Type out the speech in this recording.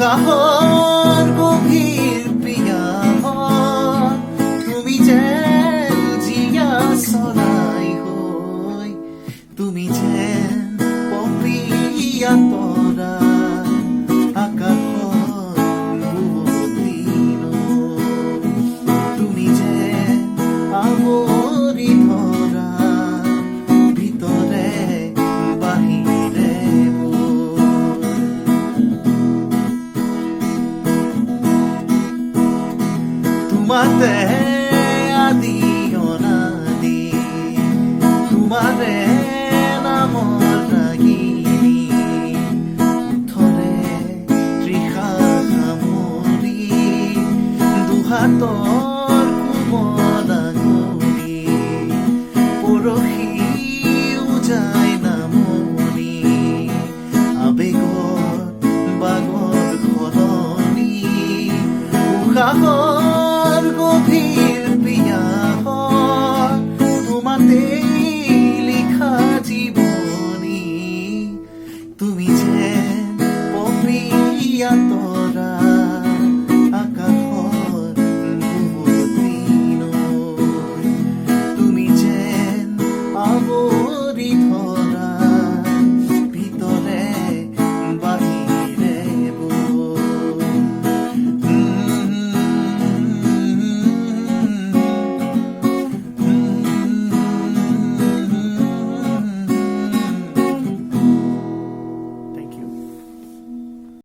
উশাহৰ গভীৰ প্ৰিয়া তুমি যেন জীয়া চৰাই হৈ তুমি যেন পপীয়া তৰা আকাশৰ বুৱতীৰ তুমি যেন আৱৰি ধৰা ভিতৰে বাহিৰে তোমাতে আদি অনাদি তোমাৰে নামৰ ৰাগিনী উঠৰে তৃষা সামৰি দুহাতৰ কোমল আঙুলি পৰহি উজাই নামনি আবেগৰ বাগৰ সলনি উশাহৰ